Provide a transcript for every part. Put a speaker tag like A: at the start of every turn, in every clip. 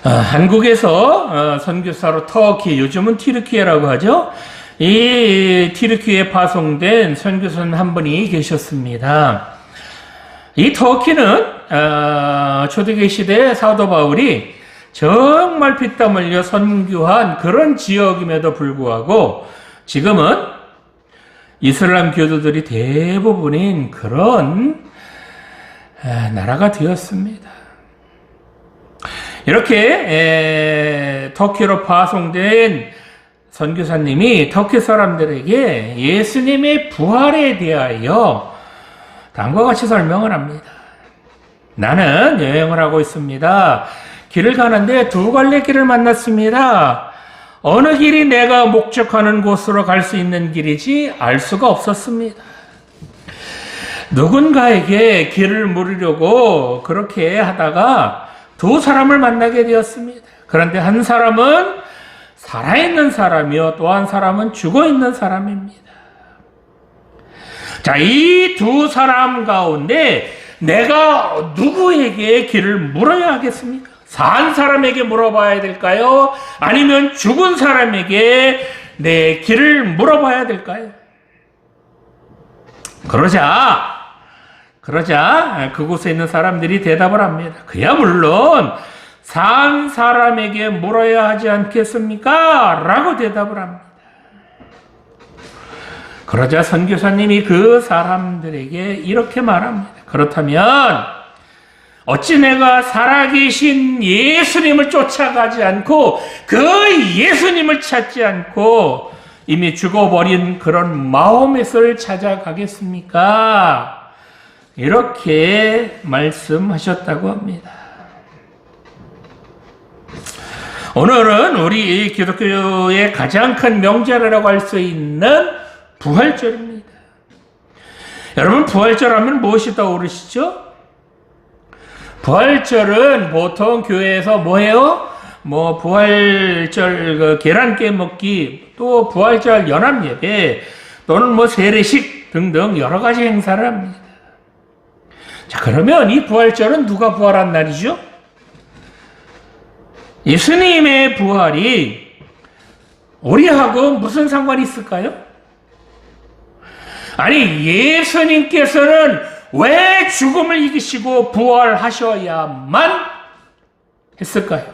A: 한국에서 선교사로 터키, 요즘은 튀르키예라고 하죠. 이 튀르키예에 파송된 선교사님 한 분이 계셨습니다. 이 터키는 초대교회 시대에 사도 바울이 정말 피땀 흘려 선교한 그런 지역임에도 불구하고 지금은 이슬람 교도들이 대부분인 그런 나라가 되었습니다. 이렇게 터키로 파송된 선교사님이 터키 사람들에게 예수님의 부활에 대하여 다음과 같이 설명을 합니다. 나는 여행을 하고 있습니다. 길을 가는데 두 갈래 길을 만났습니다. 어느 길이 내가 목적하는 곳으로 갈 수 있는 길이지 알 수가 없었습니다. 누군가에게 길을 물으려고 그렇게 하다가 두 사람을 만나게 되었습니다. 그런데 한 사람은 살아있는 사람이요, 또 한 사람은 죽어있는 사람입니다. 자, 이 두 사람 가운데 내가 누구에게 길을 물어야 하겠습니까? 산 사람에게 물어봐야 될까요? 아니면 죽은 사람에게 내 길을 물어봐야 될까요? 그러자 그곳에 있는 사람들이 대답을 합니다. 그야 물론 산 사람에게 물어야 하지 않겠습니까? 라고 대답을 합니다. 그러자 선교사님이 그 사람들에게 이렇게 말합니다. 그렇다면 어찌 내가 살아계신 예수님을 쫓아가지 않고 그 예수님을 찾지 않고 이미 죽어버린 그런 마호멧을 찾아가겠습니까? 이렇게 말씀하셨다고 합니다. 오늘은 우리 기독교의 가장 큰 명절이라고 할 수 있는 부활절입니다. 여러분, 부활절 하면 무엇이 떠오르시죠? 부활절은 보통 교회에서 뭐해요? 부활절 계란 깨먹기, 또 부활절 연합예배, 또는 세례식 등등 여러 가지 행사를 합니다. 자, 그러면 이 부활절은 누가 부활한 날이죠? 예수님의 부활이 우리하고 무슨 상관이 있을까요? 아니, 예수님께서는 왜 죽음을 이기시고 부활하셔야만 했을까요?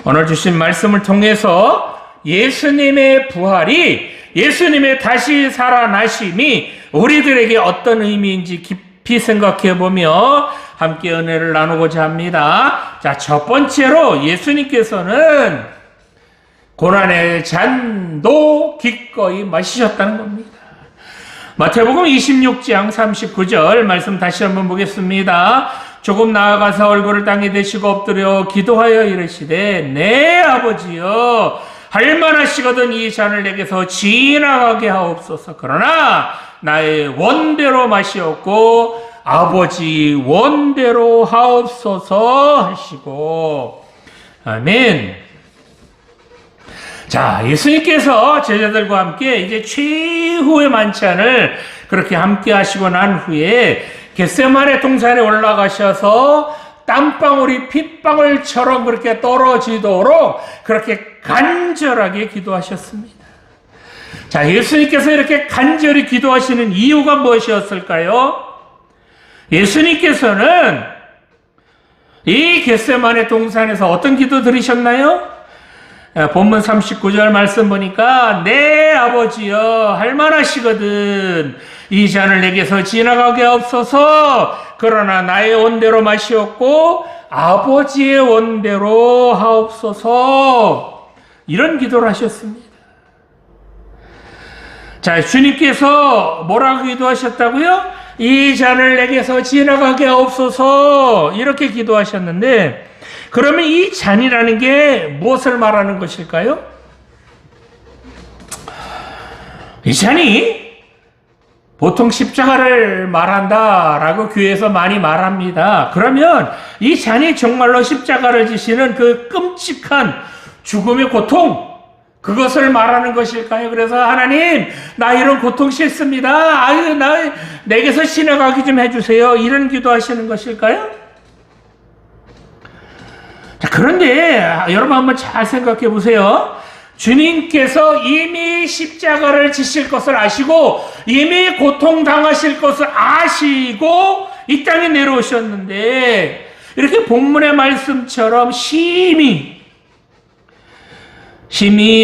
A: 오늘 주신 말씀을 통해서 예수님의 부활이, 예수님의 다시 살아나심이 우리들에게 어떤 의미인지 깊이 생각해보며 함께 은혜를 나누고자 합니다. 자, 첫 번째로 예수님께서는 고난의 잔도 기꺼이 마시셨다는 겁니다. 마태복음 26장 39절 말씀 다시 한번 보겠습니다. 조금 나아가서 얼굴을 땅에 대시고 엎드려 기도하여 이르시되 내 아버지여 할만하시거든 이 잔을 내게서 지나가게 하옵소서. 그러나 나의 원대로 마시옵고 아버지 원대로 하옵소서 하시고. 아멘. 자, 예수님께서 제자들과 함께 이제 최후의 만찬을 그렇게 함께 하시고 난 후에 겟세마네 동산에 올라가셔서 땀방울이 핏방울처럼 그렇게 떨어지도록 그렇게 간절하게 기도하셨습니다. 자, 예수님께서 이렇게 간절히 기도하시는 이유가 무엇이었을까요? 예수님께서는 이 겟세마네 동산에서 어떤 기도 드리셨나요? 본문 39절 말씀 보니까 내 아버지여 할만하시거든 이 잔을 내게서 지나가게 하옵소서. 그러나 나의 원대로 마시옵고 아버지의 원대로 하옵소서. 이런 기도를 하셨습니다. 자, 주님께서 뭐라고 기도하셨다고요? 이 잔을 내게서 지나가게 하옵소서. 이렇게 기도하셨는데, 그러면 이 잔이라는 게 무엇을 말하는 것일까요? 이 잔이 보통 십자가를 말한다라고 교회에서 많이 말합니다. 그러면 이 잔이 정말로 십자가를 지시는 그 끔찍한 죽음의 고통, 그것을 말하는 것일까요? 그래서 하나님, 나 이런 고통 싫습니다. 아유, 내게서 지나가게 좀 해주세요. 이런 기도하시는 것일까요? 그런데 여러분 한번 잘 생각해 보세요. 주님께서 이미 십자가를 지실 것을 아시고 이미 고통당하실 것을 아시고 이 땅에 내려오셨는데 이렇게 본문의 말씀처럼 심히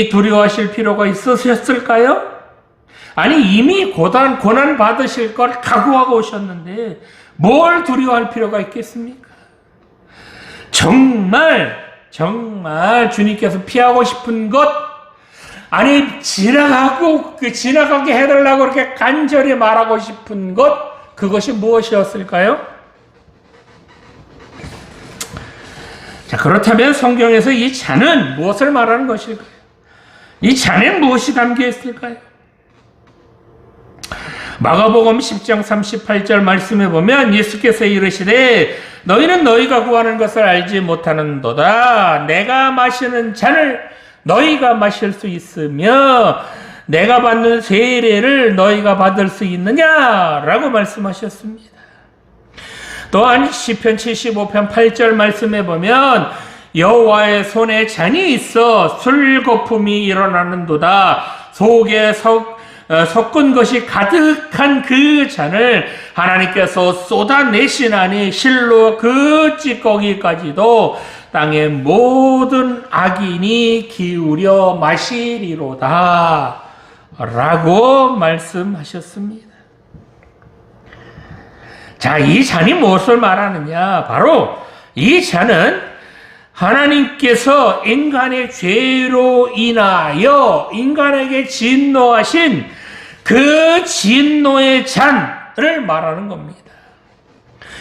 A: 두려워하실 필요가 있으셨을까요? 아니 이미 고난 받으실 걸 각오하고 오셨는데 뭘 두려워할 필요가 있겠습니까? 정말 주님께서 피하고 싶은 것, 아니 지나가게 해달라고 그렇게 간절히 말하고 싶은 것, 그것이 무엇이었을까요? 자, 그렇다면 성경에서 이 잔은 무엇을 말하는 것일까요? 이 잔에 무엇이 담겨 있을까요? 마가복음 10장 38절 말씀해 보면 예수께서 이르시되 너희는 너희가 구하는 것을 알지 못하는도다. 내가 마시는 잔을 너희가 마실 수 있으며 내가 받는 세례를 너희가 받을 수 있느냐라고 말씀하셨습니다. 또한 시편 75편 8절 말씀해 보면 여호와의 손에 잔이 있어 술거품이 일어나는도다. 속에 섞은 것이 가득한 그 잔을 하나님께서 쏟아내시나니 실로 그 찌꺼기까지도 땅의 모든 악인이 기울여 마시리로다 라고 말씀하셨습니다. 자, 이 잔이 무엇을 말하느냐? 바로 이 잔은 하나님께서 인간의 죄로 인하여 인간에게 진노하신 그 진노의 잔을 말하는 겁니다.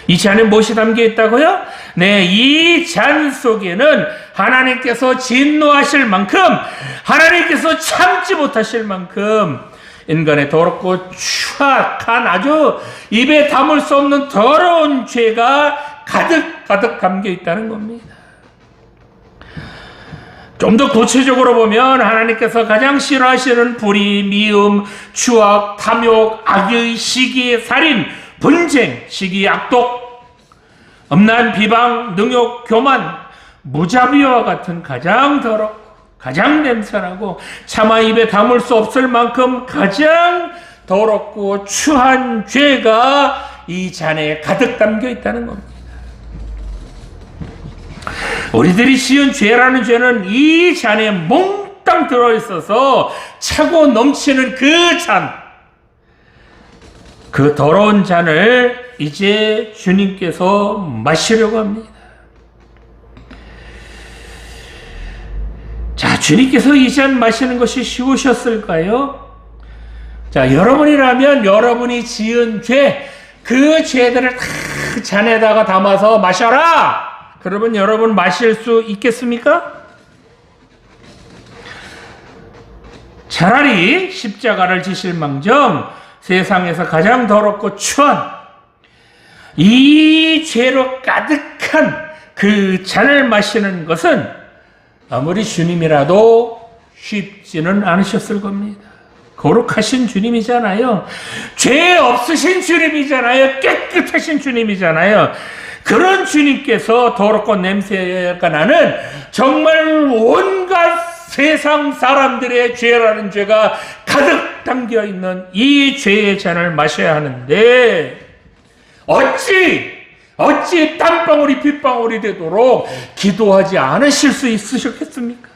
A: 이 잔에 무엇이 담겨 있다고요? 네, 이 잔 속에는 하나님께서 진노하실 만큼, 하나님께서 참지 못하실 만큼 인간의 더럽고 추악한 아주 입에 담을 수 없는 더러운 죄가 가득 담겨 있다는 겁니다. 좀 더 구체적으로 보면 하나님께서 가장 싫어하시는 불의, 미움, 추악, 탐욕, 악의, 시기, 살인, 분쟁, 시기, 악독, 엄난, 비방, 능욕, 교만, 무자비와 같은 가장 더럽고 가장 냄새나고 차마 입에 담을 수 없을 만큼 가장 더럽고 추한 죄가 이 잔에 가득 담겨 있다는 겁니다. 우리들이 지은 죄라는 죄는 이 잔에 몽땅 들어있어서 차고 넘치는 그 잔, 그 더러운 잔을 이제 주님께서 마시려고 합니다. 자, 주님께서 이 잔 마시는 것이 쉬우셨을까요? 자, 여러분이라면 여러분이 지은 죄, 그 죄들을 다 잔에다가 담아서 마셔라! 그러면 여러분 마실 수 있겠습니까? 차라리 십자가를 지실 망정 세상에서 가장 더럽고 추한 이 죄로 가득한 그 잔을 마시는 것은 아무리 주님이라도 쉽지는 않으셨을 겁니다. 거룩하신 주님이잖아요. 죄 없으신 주님이잖아요. 깨끗하신 주님이잖아요. 그런 주님께서 더럽고 냄새가 나는 정말 온갖 세상 사람들의 죄라는 죄가 가득 담겨 있는 이 죄의 잔을 마셔야 하는데 어찌 땀방울이 빗방울이 되도록 기도하지 않으실 수 있으셨겠습니까?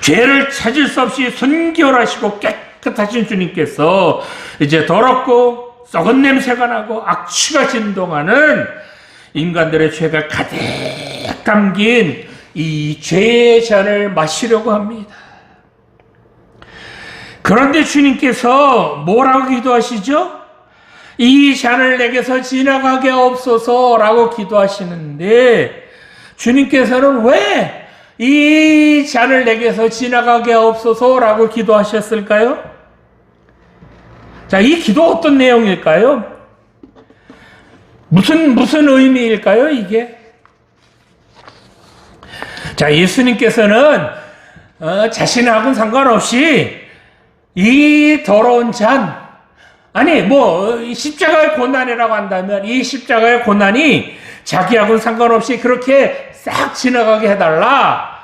A: 죄를 찾을 수 없이 순결하시고 깨끗하신 주님께서 이제 더럽고 썩은 냄새가 나고 악취가 진동하는 인간들의 죄가 가득 담긴 이 죄의 잔을 마시려고 합니다. 그런데 주님께서 뭐라고 기도하시죠? 이 잔을 내게서 지나가게 없소서라고 기도하시는데 주님께서는 왜 이 잔을 내게서 지나가게 없소서라고 기도하셨을까요? 자, 이 기도 어떤 내용일까요? 무슨 의미일까요, 이게? 자, 예수님께서는 자신하고는 상관없이 이 더러운 잔, 아니 십자가의 고난이라고 한다면 이 십자가의 고난이 자기하고는 상관없이 그렇게 싹 지나가게 해달라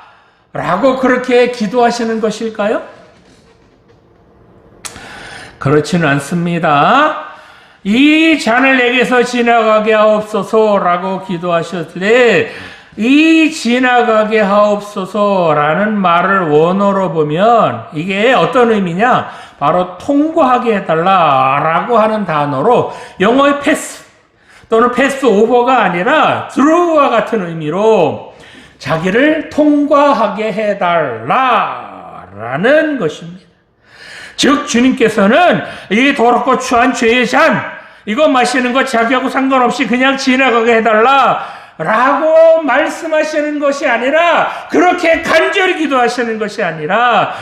A: 라고 그렇게 기도하시는 것일까요? 그렇지는 않습니다. 이 잔을 내게서 지나가게 하옵소서 라고 기도하셨을 때 이 지나가게 하옵소서 라는 말을 원어로 보면 이게 어떤 의미냐? 바로 통과하게 해달라 라고 하는 단어로 영어의 패스 또는 패스 오버가 아니라 through와 같은 의미로 자기를 통과하게 해달라 라는 것입니다. 즉 주님께서는 이 더럽고 추한 죄의 잔 이거 마시는 거 자기하고 상관없이 그냥 지나가게 해달라 라고 말씀하시는 것이 아니라 그렇게 간절히 기도하시는 것이 아니라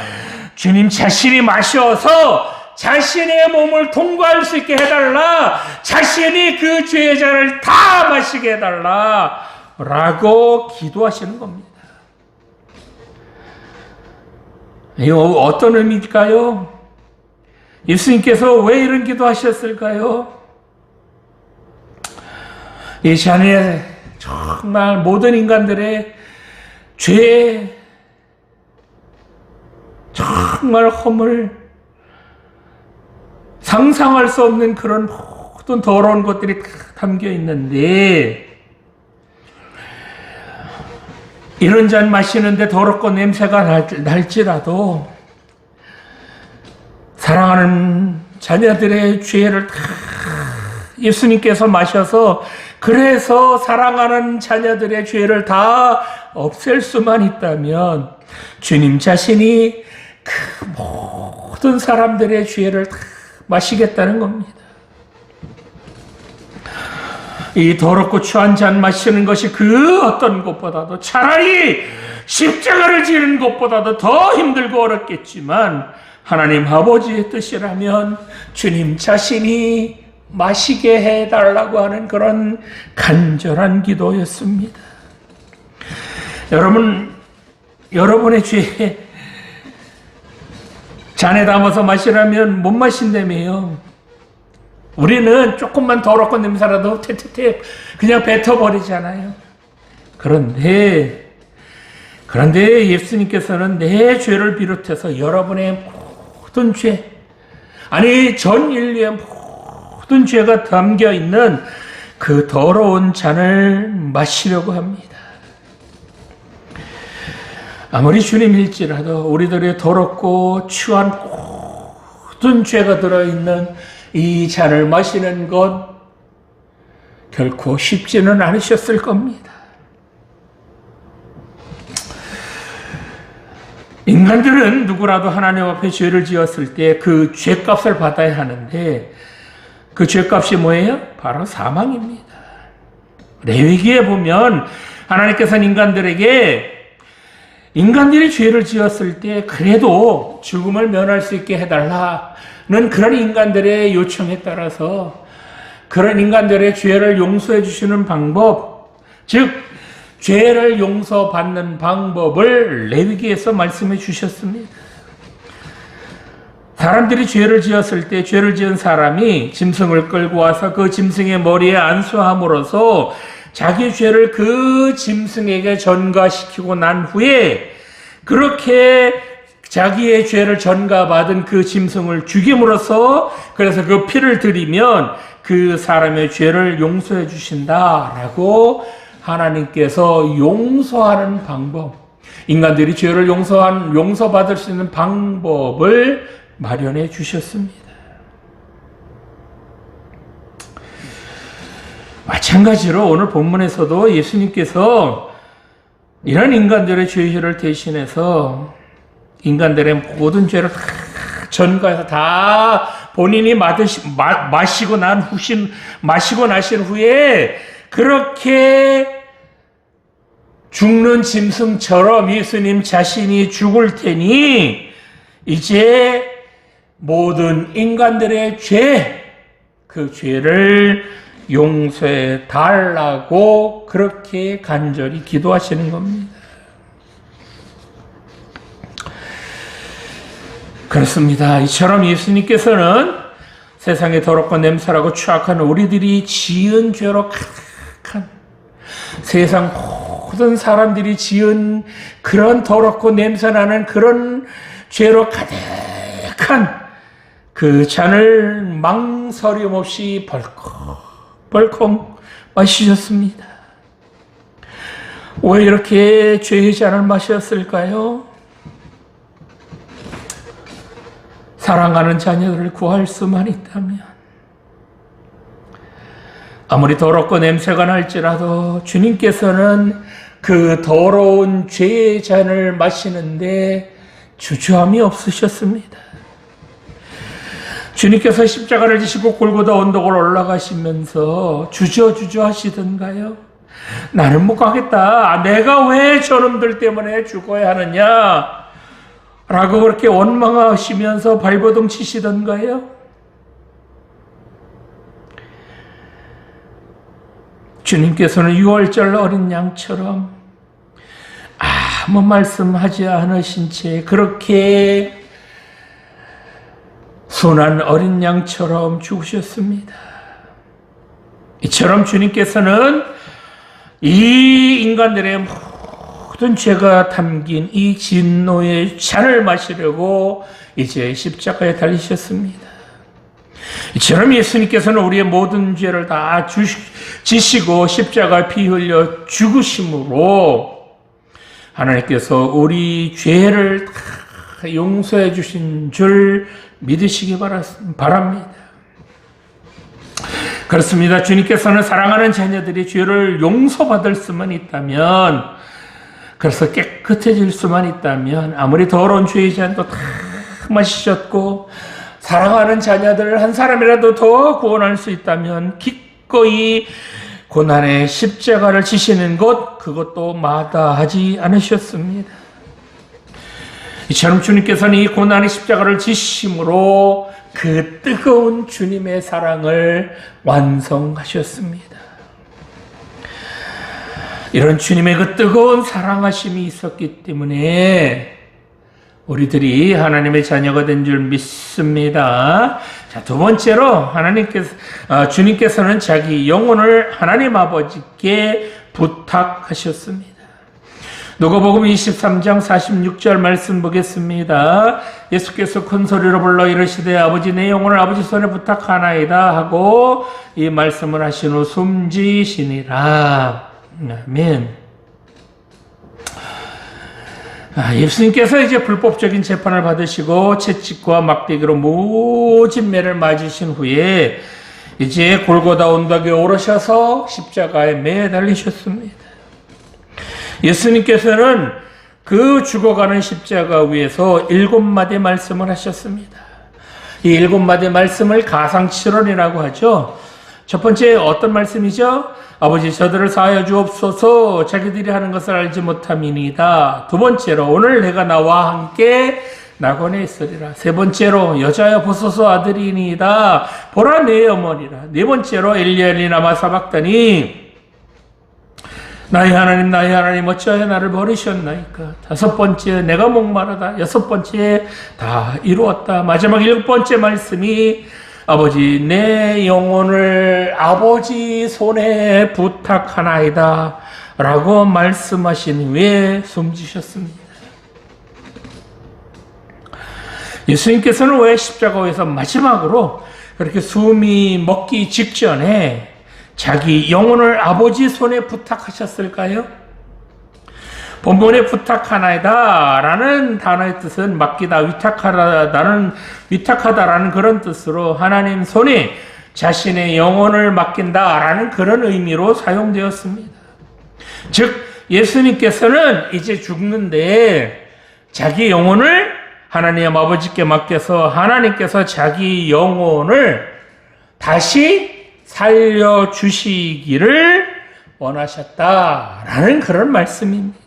A: 주님 자신이 마셔서 자신의 몸을 통과할 수 있게 해달라 자신이 그 죄의 잔을 다 마시게 해달라 라고 기도하시는 겁니다. 이거 어떤 의미일까요? 예수님께서 왜 이런 기도하셨을까요? 이 잔에 정말 모든 인간들의 죄, 정말 허물, 상상할 수 없는 그런 모든 더러운 것들이 다 담겨 있는데 이런 잔 마시는데 더럽고 냄새가 날지라도 사랑하는 자녀들의 죄를 다 예수님께서 마셔서 그래서 사랑하는 자녀들의 죄를 다 없앨 수만 있다면 주님 자신이 그 모든 사람들의 죄를 다 마시겠다는 겁니다. 이 더럽고 추한 잔 마시는 것이 그 어떤 것보다도 차라리 십자가를 지는 것보다도 더 힘들고 어렵겠지만 하나님 아버지의 뜻이라면 주님 자신이 마시게 해달라고 하는 그런 간절한 기도였습니다. 여러분의 죄에 잔에 담아서 마시라면 못 마신다며요. 우리는 조금만 더럽고 냄새라도 태태태 그냥 뱉어버리잖아요. 그런데 예수님께서는 내 죄를 비롯해서 여러분의 모든 죄, 아니 전 인류의 모든 죄가 담겨 있는 그 더러운 잔을 마시려고 합니다. 아무리 주님일지라도 우리들의 더럽고 추한 모든 죄가 들어있는 이 잔을 마시는 것 결코 쉽지는 않으셨을 겁니다. 인간들은 누구라도 하나님 앞에 죄를 지었을 때 그 죄값을 받아야 하는데 그 죄값이 뭐예요? 바로 사망입니다. 레위기에 보면 하나님께서는 인간들이 죄를 지었을 때 그래도 죽음을 면할 수 있게 해달라는 그런 인간들의 요청에 따라서 그런 인간들의 죄를 용서해 주시는 방법, 즉 죄를 용서받는 방법을 레위기에서 말씀해 주셨습니다. 사람들이 죄를 지었을 때 죄를 지은 사람이 짐승을 끌고 와서 그 짐승의 머리에 안수함으로써 자기 죄를 그 짐승에게 전가시키고 난 후에 그렇게 자기의 죄를 전가받은 그 짐승을 죽임으로써 그래서 그 피를 드리면 그 사람의 죄를 용서해 주신다라고 하나님께서 용서하는 방법, 인간들이 죄를 용서받을 수 있는 방법을 마련해 주셨습니다. 마찬가지로 오늘 본문에서도 예수님께서 이런 인간들의 죄를 대신해서 인간들의 모든 죄를 다 전가해서 다 본인이 마시고 나신 후에 그렇게 죽는 짐승처럼 예수님 자신이 죽을 테니 이제 모든 인간들의 그 죄를 용서해 달라고 그렇게 간절히 기도하시는 겁니다. 그렇습니다. 이처럼 예수님께서는 세상에 더럽고 냄새나고 추악한 우리들이 지은 죄로 가득한 세상 모든 사람들이 지은 그런 더럽고 냄새나는 그런 죄로 가득한 그 잔을 망설임 없이 벌컥 마시셨습니다. 왜 이렇게 죄의 잔을 마셨을까요? 사랑하는 자녀들을 구할 수만 있다면, 아무리 더럽고 냄새가 날지라도 주님께서는 그 더러운 죄의 잔을 마시는데 주저함이 없으셨습니다. 주님께서 십자가를 지시고 골고다 언덕을 올라가시면서 주저주저 하시던가요? 나는 못 가겠다. 내가 왜 저놈들 때문에 죽어야 하느냐? 라고 그렇게 원망하시면서 발버둥 치시던가요? 주님께서는 유월절 어린 양처럼 아무 말씀하지 않으신 채 그렇게 순한 어린 양처럼 죽으셨습니다. 이처럼 주님께서는 이 인간들의 모든 죄가 담긴 이 진노의 잔을 마시려고 이제 십자가에 달리셨습니다. 이처럼 예수님께서는 우리의 모든 죄를 다 지시고 십자가에 피 흘려 죽으심으로 하나님께서 우리 죄를 다 용서해 주신 줄 믿으시기 바랍니다. 그렇습니다. 주님께서는 사랑하는 자녀들이 죄를 용서받을 수만 있다면, 그래서 깨끗해질 수만 있다면, 아무리 더러운 죄의 잔도 다 마시셨고 사랑하는 자녀들 한 사람이라도 더 구원할 수 있다면 기꺼이 고난의 십자가를 지시는 것, 그것도 마다하지 않으셨습니다. 이처럼 주님께서는 이 고난의 십자가를 지심으로 그 뜨거운 주님의 사랑을 완성하셨습니다. 이런 주님의 그 뜨거운 사랑하심이 있었기 때문에 우리들이 하나님의 자녀가 된 줄 믿습니다. 자, 두 번째로 주님께서는 자기 영혼을 하나님 아버지께 부탁하셨습니다. 누가복음 23장 46절 말씀 보겠습니다. 예수께서 큰 소리로 불러 이르시되 아버지 내 영혼을 아버지 손에 부탁하나이다 하고 이 말씀을 하신 후 숨지시니라. 아멘. 예수님께서 이제 불법적인 재판을 받으시고 채찍과 막대기로 모진 매를 맞으신 후에 이제 골고다 언덕에 오르셔서 십자가에 매달리셨습니다. 예수님께서는 그 죽어가는 십자가 위에서 7마디 말씀을 하셨습니다. 이 7마디 말씀을 가상칠언이라고 하죠. 첫 번째 어떤 말씀이죠? 아버지 저들을 사하여 주옵소서 자기들이 하는 것을 알지 못함이니이다. 두 번째로 오늘 내가 나와 함께 낙원에 있으리라. 세 번째로 여자여 보소서 아들이니이다. 보라 내 어머니라. 네 번째로 엘리엘리 라마 사박다니 나의 하나님 어찌하여 나를 버리셨나이까. 다섯 번째 내가 목마르다. 여섯 번째 다 이루었다. 마지막 7번째 말씀이 아버지 내 영혼을 아버지 손에 부탁하나이다 라고 말씀하신 후에 숨지셨습니다. 예수님께서는 왜 십자가에서 마지막으로 그렇게 숨이 먹기 직전에 자기 영혼을 아버지 손에 부탁하셨을까요? 본문에 부탁하나이다 라는 단어의 뜻은 맡기다, 위탁하다라는 그런 뜻으로 하나님 손에 자신의 영혼을 맡긴다 라는 그런 의미로 사용되었습니다. 즉 예수님께서는 이제 죽는데 자기 영혼을 하나님 아버지께 맡겨서 하나님께서 자기 영혼을 다시 살려주시기를 원하셨다라는 그런 말씀입니다.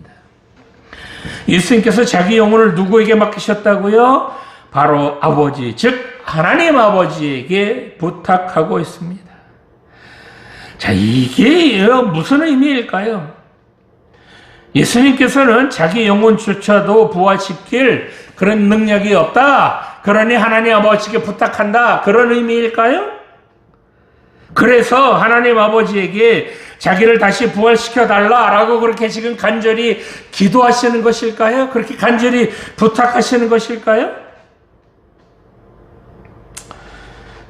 A: 예수님께서 자기 영혼을 누구에게 맡기셨다고요? 바로 아버지, 즉 하나님 아버지에게 부탁하고 있습니다. 자, 이게 무슨 의미일까요? 예수님께서는 자기 영혼조차도 부활시킬 그런 능력이 없다. 그러니 하나님 아버지께 부탁한다. 그런 의미일까요? 그래서 하나님 아버지에게 자기를 다시 부활시켜 달라라고 그렇게 지금 간절히 기도하시는 것일까요? 그렇게 간절히 부탁하시는 것일까요?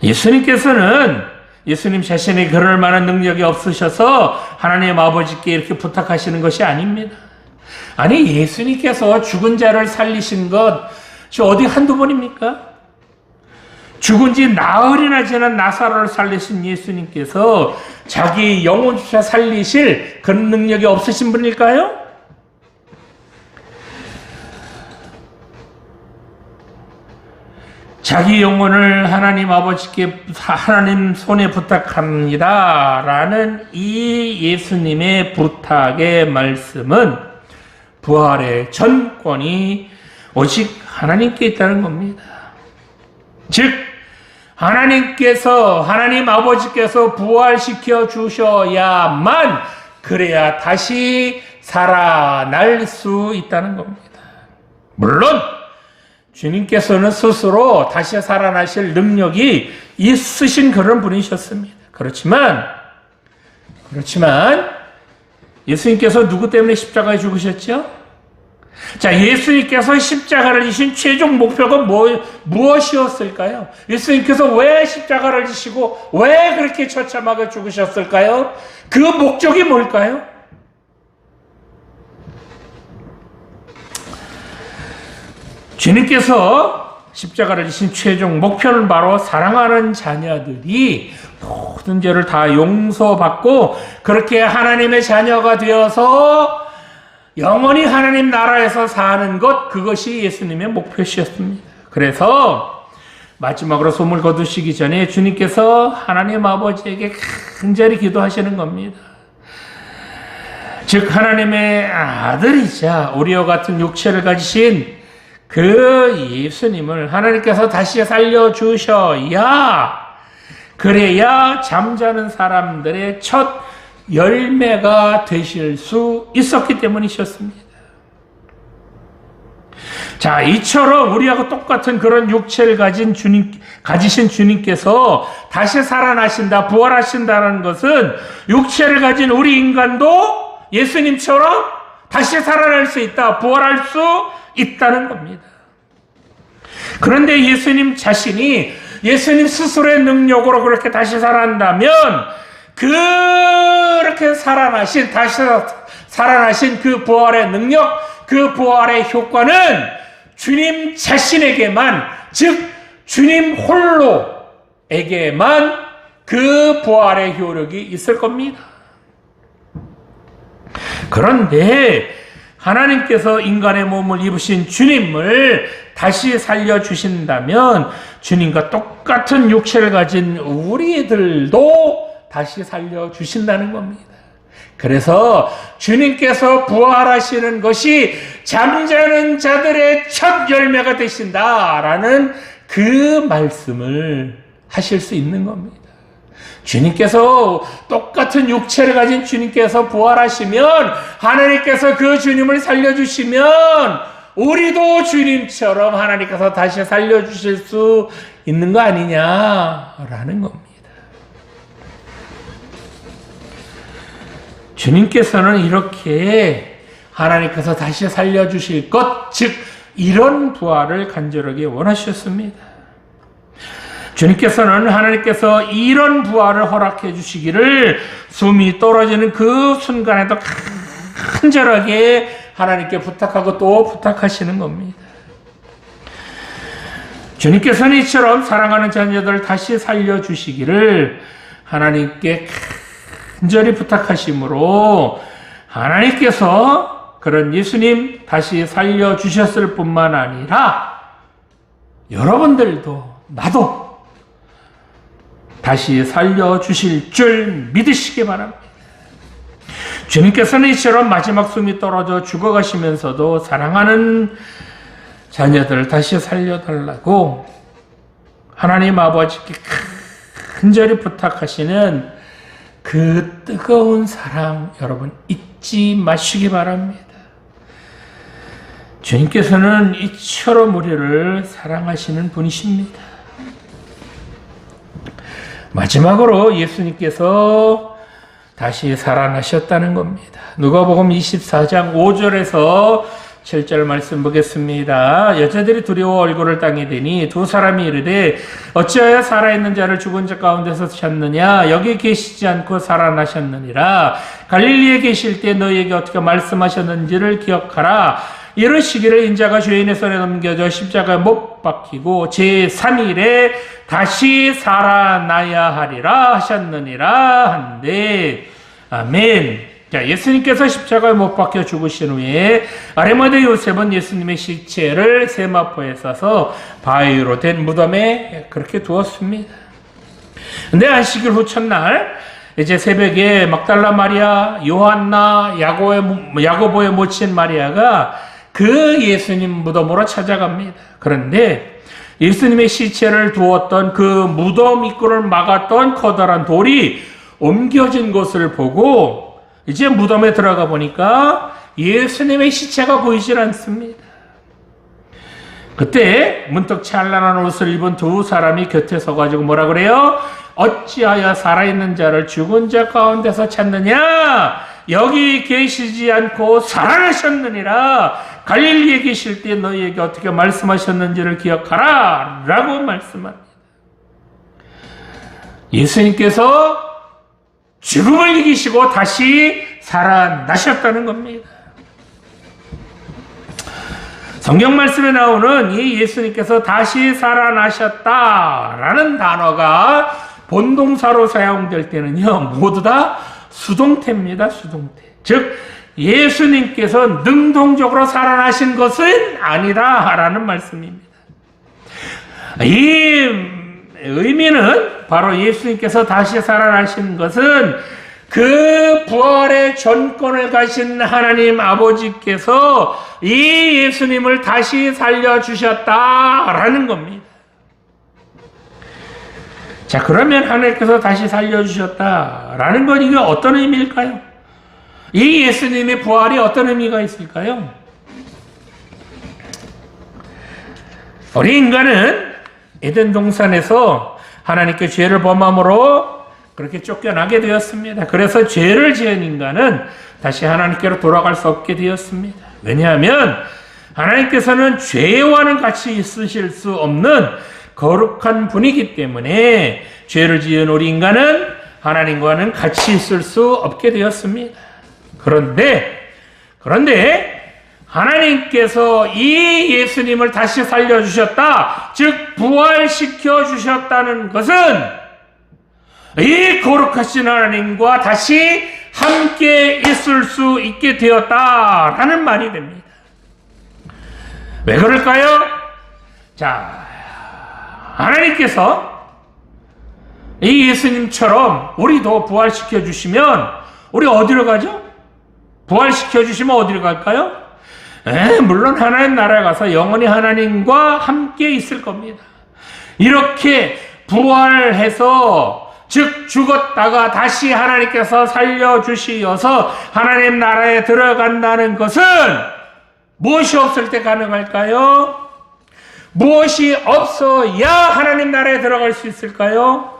A: 예수님께서는 예수님 자신이 그럴 만한 능력이 없으셔서 하나님 아버지께 이렇게 부탁하시는 것이 아닙니다. 아니, 예수님께서 죽은 자를 살리신 것 어디 한두 번입니까? 죽은 지 나흘이나 지난 나사로를 살리신 예수님께서 자기 영혼조차 살리실 그런 능력이 없으신 분일까요? 자기 영혼을 하나님 아버지께 하나님 손에 부탁합니다 라는 이 예수님의 부탁의 말씀은 부활의 전권이 오직 하나님께 있다는 겁니다. 즉 하나님 아버지께서 부활시켜 주셔야만 그래야 다시 살아날 수 있다는 겁니다. 물론 주님께서는 스스로 다시 살아나실 능력이 있으신 그런 분이셨습니다. 그렇지만 예수님께서 누구 때문에 십자가에 죽으셨죠? 자, 예수님께서 십자가를 지신 최종 목표가 무엇이었을까요? 예수님께서 왜 십자가를 지시고 왜 그렇게 처참하게 죽으셨을까요? 그 목적이 뭘까요? 주님께서 십자가를 지신 최종 목표는 바로 사랑하는 자녀들이 모든 죄를 다 용서받고 그렇게 하나님의 자녀가 되어서 영원히 하나님 나라에서 사는 것, 그것이 예수님의 목표셨습니다. 그래서 마지막으로 숨을 거두시기 전에 주님께서 하나님 아버지에게 간절히 기도하시는 겁니다. 즉 하나님의 아들이자 우리와 같은 육체를 가지신 그 예수님을 하나님께서 다시 살려주셔야, 그래야 잠자는 사람들의 첫 열매가 되실 수 있었기 때문이셨습니다. 자, 이처럼 우리하고 똑같은 그런 육체를 가지신 주님께서 다시 살아나신다, 부활하신다는 것은 육체를 가진 우리 인간도 예수님처럼 다시 살아날 수 있다, 부활할 수 있다는 겁니다. 그런데 예수님 자신이 예수님 스스로의 능력으로 그렇게 다시 살아난다면 그렇게 다시 살아나신 그 부활의 능력, 그 부활의 효과는 주님 자신에게만, 즉 주님 홀로에게만 그 부활의 효력이 있을 겁니다. 그런데 하나님께서 인간의 몸을 입으신 주님을 다시 살려주신다면 주님과 똑같은 육체를 가진 우리들도 다시 살려주신다는 겁니다. 그래서 주님께서 부활하시는 것이 잠자는 자들의 첫 열매가 되신다라는 그 말씀을 하실 수 있는 겁니다. 주님께서 똑같은 육체를 가진 주님께서 부활하시면, 하나님께서 그 주님을 살려주시면 우리도 주님처럼 하나님께서 다시 살려주실 수 있는 거 아니냐라는 겁니다. 주님께서는 이렇게 하나님께서 다시 살려주실 것, 즉 이런 부활을 간절하게 원하셨습니다. 주님께서는 하나님께서 이런 부활을 허락해 주시기를 숨이 떨어지는 그 순간에도 간절하게 하나님께 부탁하고 또 부탁하시는 겁니다. 주님께서는 이처럼 사랑하는 자녀들을 다시 살려주시기를 하나님께 간절히 부탁하심으로 하나님께서 그런 예수님 다시 살려주셨을 뿐만 아니라 여러분들도 나도 다시 살려주실 줄 믿으시기 바랍니다. 주님께서는 이처럼 마지막 숨이 떨어져 죽어가시면서도 사랑하는 자녀들을 다시 살려달라고 하나님 아버지께 간절히 부탁하시는 그 뜨거운 사랑 여러분 잊지 마시기 바랍니다. 주님께서는 이처럼 우리를 사랑하시는 분이십니다. 마지막으로 예수님께서 다시 살아나셨다는 겁니다. 누가복음 24장 5절에서 7절 말씀 보겠습니다. 여자들이 두려워 얼굴을 땅에 대니 두 사람이 이르되 어찌하여 살아있는 자를 죽은 자 가운데서 찾느냐? 여기 계시지 않고 살아나셨느니라. 갈릴리에 계실 때 너희에게 어떻게 말씀하셨는지를 기억하라. 이르시기를 인자가 죄인의 손에 넘겨져 십자가에 못 박히고 제3일에 다시 살아나야 하리라 하셨느니라 한데 아멘. 자, 예수님께서 십자가에 못 박혀 죽으신 후에 아리마대 요셉은 예수님의 시체를 세마포에 싸서 바위로 된 무덤에 그렇게 두었습니다. 근데 안식일 후 첫날 이제 새벽에 막달라 마리아, 요한나, 야고보의 모친 마리아가 그 예수님 무덤으로 찾아갑니다. 그런데 예수님의 시체를 두었던 그 무덤 입구를 막았던 커다란 돌이 옮겨진 것을 보고 이제 무덤에 들어가 보니까 예수님의 시체가 보이질 않습니다. 그때 문득 찬란한 옷을 입은 두 사람이 곁에 서가지고 뭐라 그래요? 어찌하여 살아있는 자를 죽은 자 가운데서 찾느냐? 여기 계시지 않고 살아나셨느니라. 갈릴리에 계실 때 너희에게 어떻게 말씀하셨는지를 기억하라 라고 말씀합니다. 예수님께서 죽음을 이기시고 다시 살아나셨다는 겁니다. 성경 말씀에 나오는 이 예수님께서 다시 살아나셨다라는 단어가 본동사로 사용될 때는요, 모두 다 수동태입니다. 수동태. 즉 예수님께서 능동적으로 살아나신 것은 아니다라는 말씀입니다. 이 의미는 바로 예수님께서 다시 살아나신 것은 그 부활의 전권을 가신 하나님 아버지께서 이 예수님을 다시 살려주셨다라는 겁니다. 자, 그러면 하나님께서 다시 살려주셨다라는 건 이게 어떤 의미일까요? 이 예수님의 부활이 어떤 의미가 있을까요? 우리 인간은 에덴 동산에서 하나님께 죄를 범함으로 그렇게 쫓겨나게 되었습니다. 그래서 죄를 지은 인간은 다시 하나님께로 돌아갈 수 없게 되었습니다. 왜냐하면 하나님께서는 죄와는 같이 있으실 수 없는 거룩한 분이기 때문에 죄를 지은 우리 인간은 하나님과는 같이 있을 수 없게 되었습니다. 그런데 하나님께서 이 예수님을 다시 살려주셨다, 즉 부활시켜 주셨다는 것은 이 거룩하신 하나님과 다시 함께 있을 수 있게 되었다라는 말이 됩니다. 왜 그럴까요? 자, 하나님께서 이 예수님처럼 우리도 부활시켜 주시면 우리 어디로 가죠? 부활시켜 주시면 어디로 갈까요? 물론 하나님 나라에 가서 영원히 하나님과 함께 있을 겁니다. 이렇게 부활해서 즉 죽었다가 다시 하나님께서 살려주시어서 하나님 나라에 들어간다는 것은 무엇이 없을 때 가능할까요? 무엇이 없어야 하나님 나라에 들어갈 수 있을까요?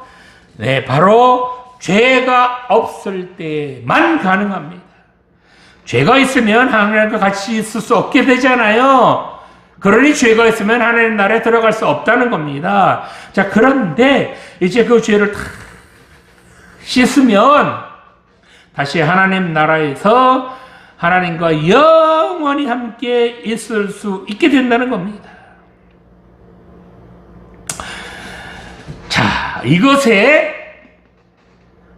A: 네, 바로 죄가 없을 때만 가능합니다. 죄가 있으면 하나님과 같이 있을 수 없게 되잖아요. 그러니 죄가 있으면 하나님 나라에 들어갈 수 없다는 겁니다. 자, 그런데 이제 그 죄를 다 씻으면 다시 하나님 나라에서 하나님과 영원히 함께 있을 수 있게 된다는 겁니다. 자, 이것에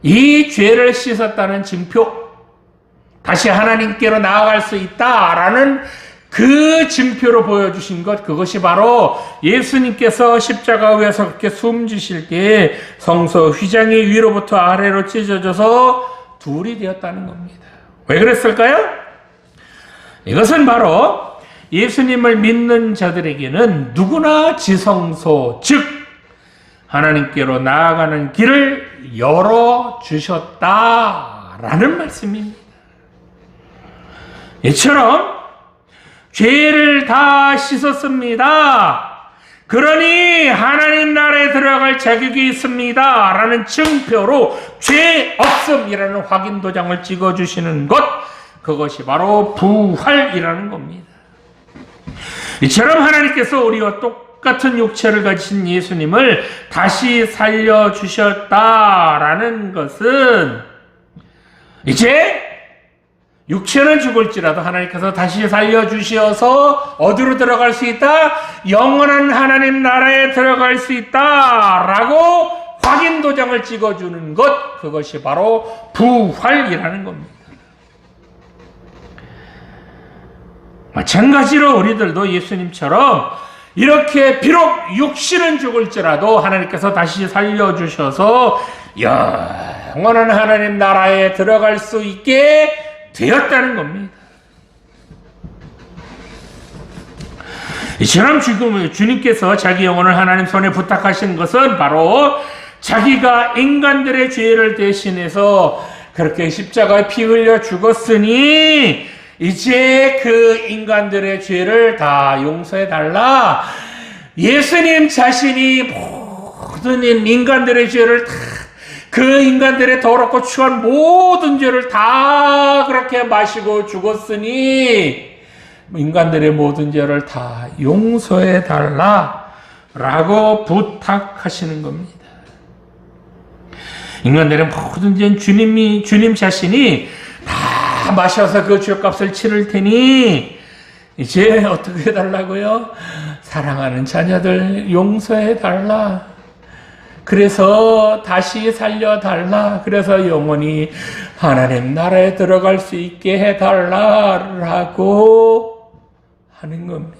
A: 이 죄를 씻었다는 징표, 다시 하나님께로 나아갈 수 있다라는 그 징표로 보여주신 것, 그것이 바로 예수님께서 십자가 위에서 그렇게 숨지실 때 성소 휘장이 위로부터 아래로 찢어져서 둘이 되었다는 겁니다. 왜 그랬을까요? 이것은 바로 예수님을 믿는 자들에게는 누구나 지성소, 즉 하나님께로 나아가는 길을 열어주셨다라는 말씀입니다. 이처럼 죄를 다 씻었습니다. 그러니 하나님 나라에 들어갈 자격이 있습니다 라는 증표로 죄 없음이라는 확인 도장을 찍어주시는 것, 그것이 바로 부활이라는 겁니다. 이처럼 하나님께서 우리와 똑같은 육체를 가지신 예수님을 다시 살려주셨다라는 것은 이제 육체는 죽을지라도 하나님께서 다시 살려주셔서 어디로 들어갈 수 있다? 영원한 하나님 나라에 들어갈 수 있다라고 확인 도장을 찍어주는 것, 그것이 바로 부활이라는 겁니다. 마찬가지로 우리들도 예수님처럼 이렇게 비록 육신은 죽을지라도 하나님께서 다시 살려주셔서 영원한 하나님 나라에 들어갈 수 있게 되었다는 겁니다. 이처럼 지금 주님께서 자기 영혼을 하나님 손에 부탁하신 것은 바로 자기가 인간들의 죄를 대신해서 그렇게 십자가에 피 흘려 죽었으니 이제 그 인간들의 죄를 다 용서해 달라. 예수님 자신이 모든 인간들의 죄를 다, 그 인간들의 더럽고 추한 모든 죄를 다 그렇게 마시고 죽었으니 인간들의 모든 죄를 다 용서해 달라라고 부탁하시는 겁니다. 인간들의 모든 죄는 주님 자신이 다 마셔서 그 죄값을 치를 테니 이제 어떻게 해달라고요? 사랑하는 자녀들 용서해 달라. 그래서 다시 살려달라. 그래서 영원히 하나님 나라에 들어갈 수 있게 해달라라고 하는 겁니다.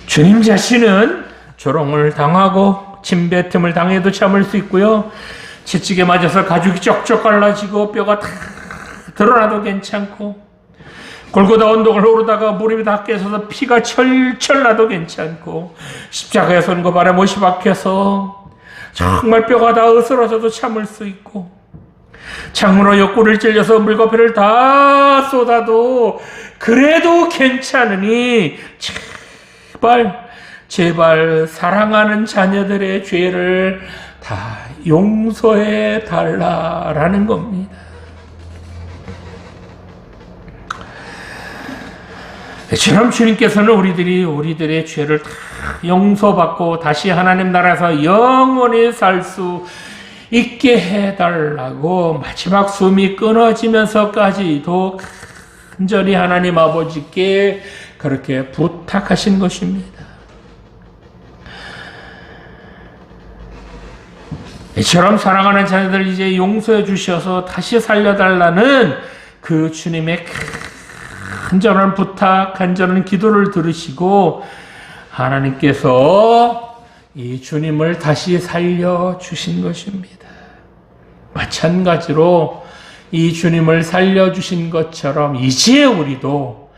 A: 주님 자신은 조롱을 당하고 침뱉음을 당해도 참을 수 있고요. 채찍에 맞아서 가죽이 쩍쩍 갈라지고 뼈가 다 드러나도 괜찮고, 골고다 언덕을 오르다가 무릎이 다 깨져서 피가 철철 나도 괜찮고, 십자가에 손과 발에 못이 박혀서 정말 뼈가 다 으스러져도 참을 수 있고, 창문으로 옆구리를 찔려서 물거패를 다 쏟아도 그래도 괜찮으니 제발 사랑하는 자녀들의 죄를 다 용서해 달라라는 겁니다. 이처럼 주님께서는 우리들의 죄를 다 용서받고 다시 하나님 나라에서 영원히 살 수 있게 해달라고 마지막 숨이 끊어지면서까지도 간절히 하나님 아버지께 그렇게 부탁하신 것입니다. 이처럼 사랑하는 자녀들 이제 용서해 주셔서 다시 살려달라는 그 주님의 간절한 부탁, 간절한 기도를 들으시고 하나님께서 이 주님을 다시 살려주신 것입니다. 마찬가지로 이 주님을 살려주신 것처럼 이제 우리도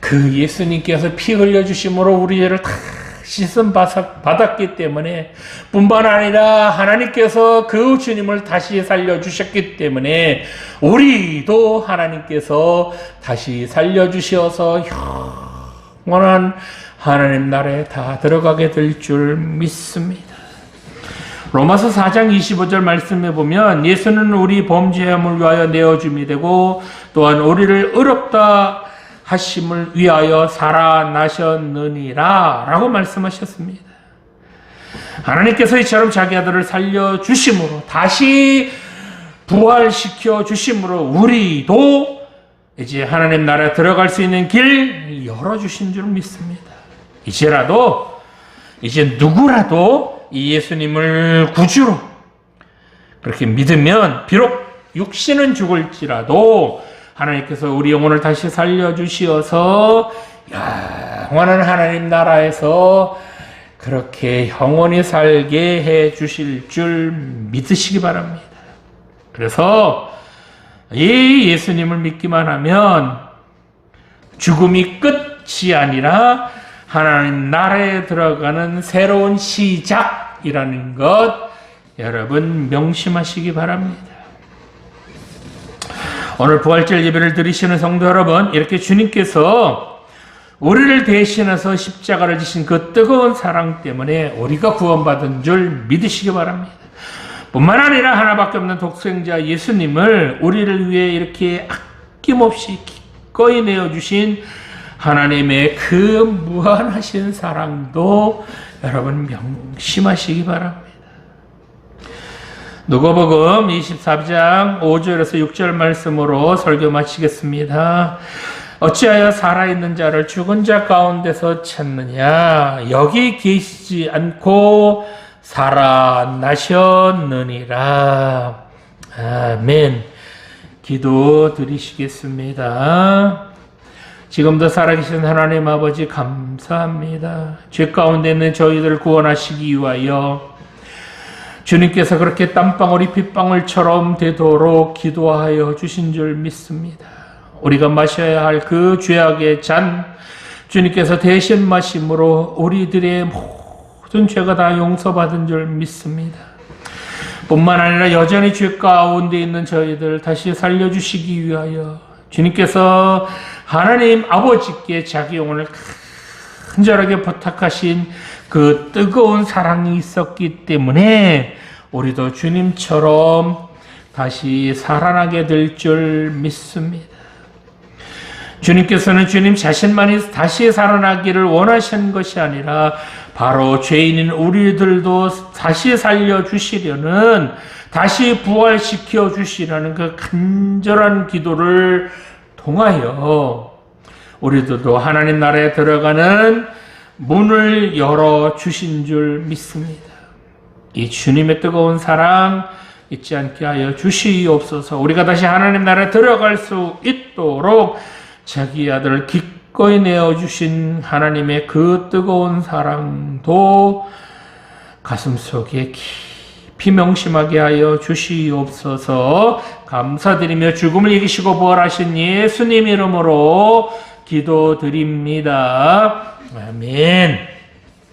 A: 그 예수님께서 피 흘려주심으로 우리 죄를 다 씻음 받았기 때문에 뿐만 아니라 하나님께서 그 주님을 다시 살려주셨기 때문에 우리도 하나님께서 다시 살려주셔서 영원한 하나님 나라에 다 들어가게 될 줄 믿습니다. 로마서 4장 25절 말씀에 보면 예수는 우리 범죄함을 위하여 내어줌이 되고 또한 우리를 의롭다 하심을 위하여 살아나셨느니라 라고 말씀하셨습니다. 하나님께서 이처럼 자기 아들을 살려주심으로 다시 부활시켜 주심으로 우리도 이제 하나님 나라에 들어갈 수 있는 길 열어주신 줄 믿습니다. 이제 누구라도 이 예수님을 구주로 그렇게 믿으면 비록 육신은 죽을지라도 하나님께서 우리 영혼을 다시 살려주시어서 영원한 하나님 나라에서 그렇게 영원히 살게 해 주실 줄 믿으시기 바랍니다. 그래서 이 예수님을 믿기만 하면 죽음이 끝이 아니라 하나님 나라에 들어가는 새로운 시작이라는 것 여러분 명심하시기 바랍니다. 오늘 부활절 예배를 드리시는 성도 여러분, 이렇게 주님께서 우리를 대신해서 십자가를 지신 그 뜨거운 사랑 때문에 우리가 구원받은 줄 믿으시기 바랍니다. 뿐만 아니라 하나밖에 없는 독생자 예수님을 우리를 위해 이렇게 아낌없이 기꺼이 내어주신 하나님의 그 무한하신 사랑도 여러분 명심하시기 바랍니다. 누가복음 24장 5절에서 6절 말씀으로 설교 마치겠습니다. 어찌하여 살아있는 자를 죽은 자 가운데서 찾느냐? 여기 계시지 않고 살아나셨느니라. 아멘. 기도 드리시겠습니다. 지금도 살아계신 하나님 아버지 감사합니다. 죄 가운데 있는 저희들을 구원하시기 위하여 주님께서 그렇게 땀방울이 빗방울처럼 되도록 기도하여 주신 줄 믿습니다. 우리가 마셔야 할 그 죄악의 잔 주님께서 대신 마심으로 우리들의 모든 죄가 다 용서받은 줄 믿습니다. 뿐만 아니라 여전히 죄 가운데 있는 저희들 다시 살려주시기 위하여 주님께서 하나님 아버지께 자기 영혼을 간절하게 부탁하신 그 뜨거운 사랑이 있었기 때문에 우리도 주님처럼 다시 살아나게 될 줄 믿습니다. 주님께서는 주님 자신만이 다시 살아나기를 원하신 것이 아니라 바로 죄인인 우리들도 다시 살려주시려는, 다시 부활시켜 주시라는 그 간절한 기도를 통하여 우리들도 하나님 나라에 들어가는 문을 열어주신 줄 믿습니다. 이 주님의 뜨거운 사랑 잊지 않게 하여 주시옵소서. 우리가 다시 하나님 나라에 들어갈 수 있도록 자기 아들을 기꺼이 내어주신 하나님의 그 뜨거운 사랑도 가슴속에 깊이 명심하게 하여 주시옵소서. 감사드리며 죽음을 이기시고 부활하신 예수님 이름으로 기도드립니다. 아멘.